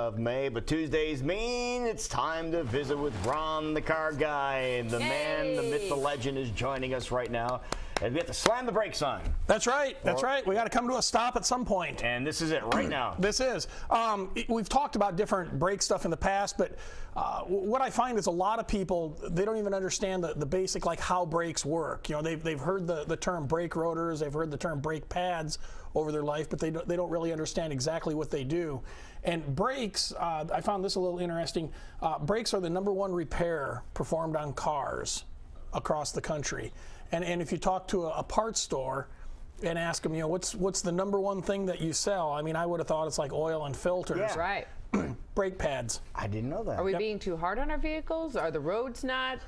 of May, but Tuesdays mean it's time to visit with Ron, the car guy. The man, the myth, the legend is joining us right now. And we have to slam the brakes on. That's right. That's right. We got to come to a stop at some point. And this is it right now. This is. We've talked about different brake stuff in the past, but what I find is a lot of people, they don't even understand the basic, like how brakes work. You know, they've heard the term brake rotors, they've heard the term brake pads over their life, but they don't really understand exactly what they do. And brakes, I found this a little interesting. Brakes are the #1 repair performed on cars across the country. And if you talk to a parts store and ask them, you know, what's the #1 thing that you sell? I mean, I would have thought it's like oil and filters. Yeah. Right. Brake pads. I didn't know that. Are we being too hard on our vehicles? Are the roads not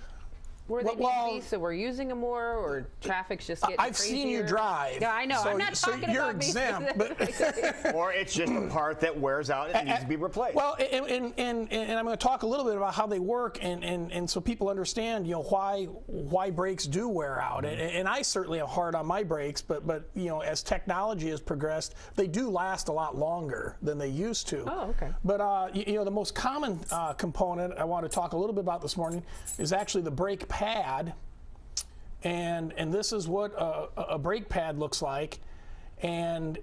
where they need to be, so we're using them more, or traffic's just getting I've crazier? seen you drive. Yeah, I know. So, I'm not talking you're about exempt, me. Or it's just a part that wears out and needs to be replaced. Well, and I'm going to talk a little bit about how they work, and so people understand, you know, why brakes do wear out. And I certainly am hard on my brakes, but you know, as technology has progressed, they do last a lot longer than they used to. Oh, okay. But you know, the most common component I want to talk a little bit about this morning is actually the brake pad. And this is what a brake pad looks like, and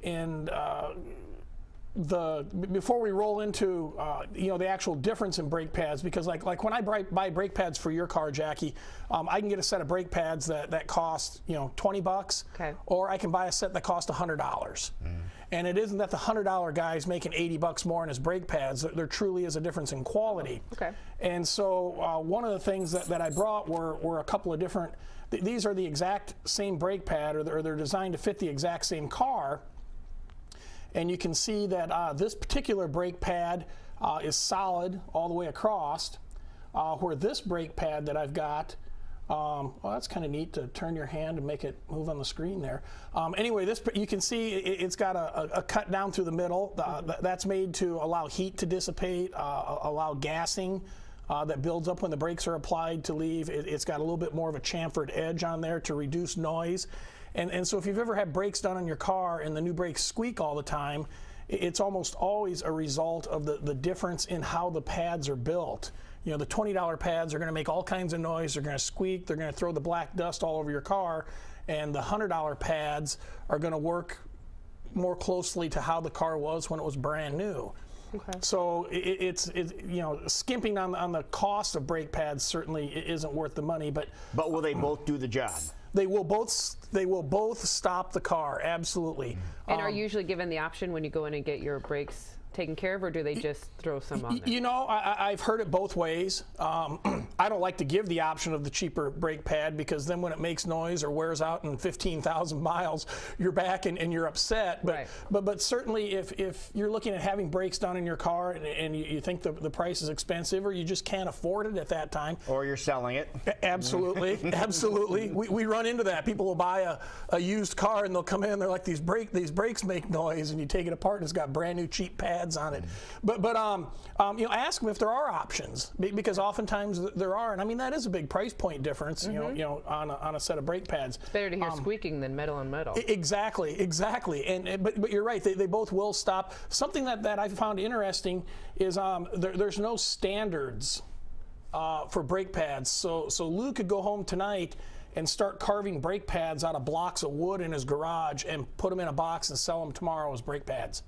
before we roll into you know, the actual difference in brake pads, because like when I buy brake pads for your car, Jackie, I can get a set of brake pads that cost, you know, $20, okay, or I can buy a set that costs $100. And it isn't that the $100 guy is making $80 more in his brake pads. There truly is a difference in quality. Okay. And so one of the things that I brought were a couple of different. These are the exact same brake pad, or they're designed to fit the exact same car. And you can see that this particular brake pad is solid all the way across, where this brake pad that I've got, well, that's kind of neat to turn your hand and make it move on the screen there. Anyway, this, you can see it's got a cut down through the middle. That's made to allow heat to dissipate, allow gassing that builds up when the brakes are applied to leave. It's got a little bit more of a chamfered edge on there to reduce noise. And so if you've ever had brakes done on your car and the new brakes squeak all the time, it's almost always a result of the difference in how the pads are built. You know, the $20 pads are going to make all kinds of noise. They're going to squeak. They're going to throw the black dust all over your car. And the $100 pads are going to work more closely to how the car was when it was brand new. Okay. So it's you know, skimping on the cost of brake pads certainly isn't worth the money. But will they both do the job? They will both stop the car, absolutely. And are you usually given the option when you go in and get your brakes taken care of, or do they just throw some on there? You know, I've heard it both ways. I don't like to give the option of the cheaper brake pad, because then when it makes noise or wears out in 15,000 miles, you're back and you're upset. But, right. but certainly if you're looking at having brakes done in your car and you think the price is expensive, or you just can't afford it at that time. Or you're selling it. Absolutely, absolutely. We run into that. People will buy a used car and they'll come in, they're like, these brakes make noise, and you take it apart and it's got brand new cheap pads on it. But you know, ask them if there are options, because oftentimes there are, and I mean, that is a big price point difference. You know, on a set of brake pads. It's better to hear squeaking than metal on metal. Exactly. But you're right. They both will stop. Something that I found interesting is there's no standards for brake pads. So Lou could go home tonight and start carving brake pads out of blocks of wood in his garage and put them in a box and sell them tomorrow as brake pads.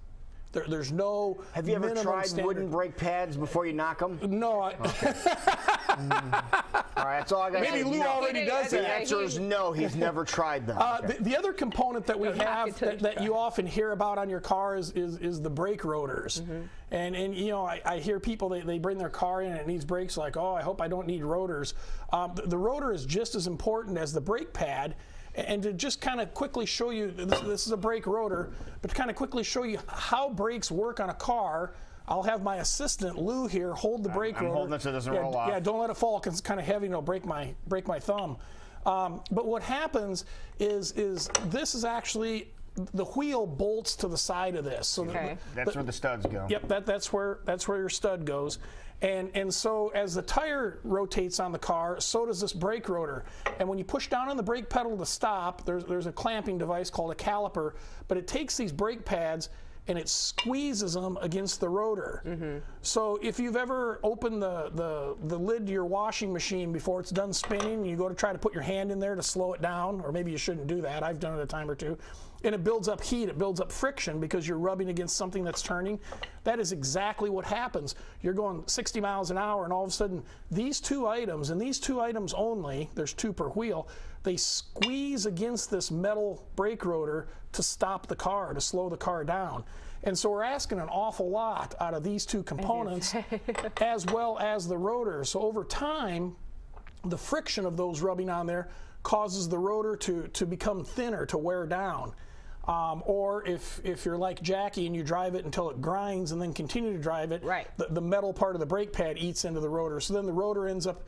There's no. Have you ever tried wooden brake pads before you knock them? No. All right, that's all I got to say. Maybe Lou already does that. The answer is no, he's never tried them. The other component that we have that you often hear about on your car is the brake rotors. And you know, I hear people, they bring their car in and it needs brakes, like, oh, I hope I don't need rotors. The rotor is just as important as the brake pad. And to just kind of quickly show you, this is a brake rotor, but to kind of quickly show you how brakes work on a car, I'll have my assistant Lou here hold the brake rotor. I'm holding it so it doesn't roll off. Yeah, don't let it fall because it's kind of heavy and it'll break my thumb. But what happens is this is actually, the wheel bolts to the side of this. So that's where the studs go. Yep, that's where your stud goes. And so as the tire rotates on the car, so does this brake rotor. And when you push down on the brake pedal to stop, there's a clamping device called a caliper, but it takes these brake pads and it squeezes them against the rotor. So if you've ever opened the lid to your washing machine before it's done spinning, you go to try to put your hand in there to slow it down, or maybe you shouldn't do that. I've done it a time or two. And it builds up heat, it builds up friction because you're rubbing against something that's turning. That is exactly what happens. You're going 60 miles an hour, and all of a sudden, these two items, and these two items only, there's 2 per wheel, they squeeze against this metal brake rotor to stop the car, to slow the car down. And so we're asking an awful lot out of these 2 components as well as the rotor. So over time, the friction of those rubbing on there causes the rotor to become thinner, to wear down. Or if you're like Jackie and you drive it until it grinds and then continue to drive it, right, the metal part of the brake pad eats into the rotor. So then the rotor ends up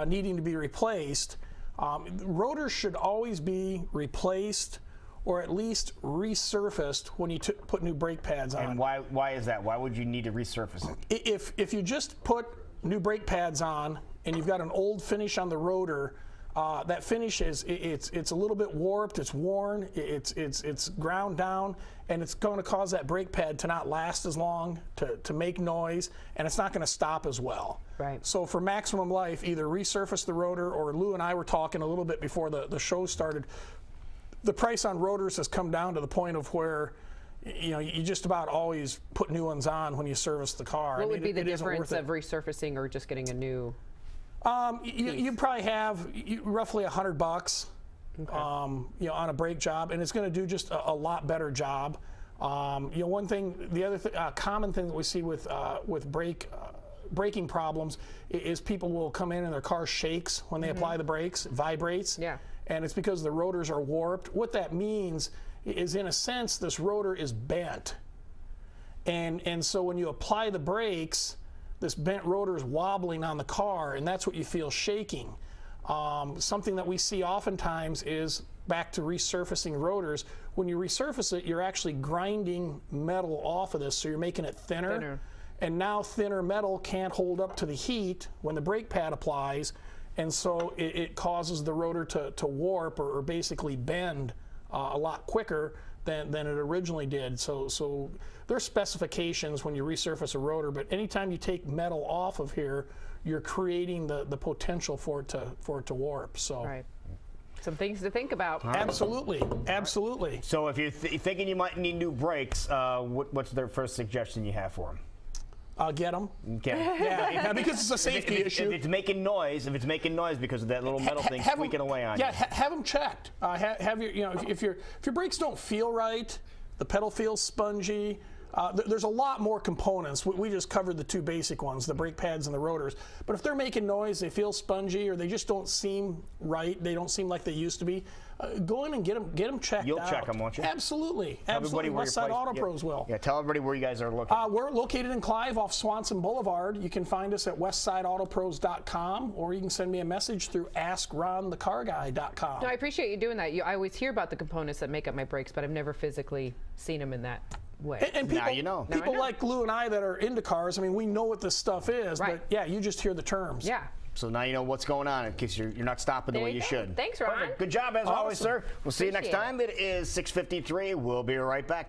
needing to be replaced. Rotors should always be replaced or at least resurfaced when you put new brake pads on. And why is that? Why would you need to resurface it? If you just put new brake pads on and you've got an old finish on the rotor, that finish it's a little bit warped, it's worn, it's ground down, and it's going to cause that brake pad to not last as long, to make noise, and it's not going to stop as well. Right. So for maximum life, either resurface the rotor, or Lou and I were talking a little bit before the show started, the price on rotors has come down to the point of where you just about always put new ones on when you service the car. What would be the difference of resurfacing or just getting a new? You probably have roughly $100, okay, on a brake job, and it's going to do just a lot better job. One thing, the other common thing that we see with braking problems is people will come in and their car shakes when they apply the brakes, it vibrates. Yeah. And it's because the rotors are warped. What that means is, in a sense, this rotor is bent. And so when you apply the brakes, this bent rotor is wobbling on the car, and that's what you feel shaking. Something that we see oftentimes is, back to resurfacing rotors, when you resurface it, you're actually grinding metal off of this, so you're making it thinner. And now thinner metal can't hold up to the heat when the brake pad applies, and so it causes the rotor to warp or basically bend a lot quicker than it originally did. So there's specifications when you resurface a rotor, but anytime you take metal off of here, you're creating the potential for it to warp. So. Right. Some things to think about. Absolutely, absolutely. So if you're thinking you might need new brakes, what's the first suggestion you have for them? Get them. Okay. Yeah, because it's a safety issue. If it's making noise because of that little metal thing squeaking away on you. Yeah, have them checked. Have your, if your brakes don't feel right, the pedal feels spongy. There's a lot more components. We just covered the 2 basic ones, the brake pads and the rotors. But if they're making noise, they feel spongy, or they just don't seem right, they don't seem like they used to be, go in and get them checked out. You'll check them, won't you? Absolutely. Absolutely. Westside Auto Pros will. Yeah, tell everybody where you guys are located. We're located in Clive off Swanson Boulevard. You can find us at westsideautopros.com, or you can send me a message through askronthecarguy.com. No, I appreciate you doing that. I always hear about the components that make up my brakes, but I've never physically seen them in that way. And people, now you know. People like Lou and I that are into cars, I mean, we know what this stuff is, right, but yeah, you just hear the terms. Yeah. So now you know what's going on in case you're not stopping the way you should. Thanks, Ron. Perfect. Good job as always, sir. We'll see you next Appreciate time. It is 6:53. We'll be right back.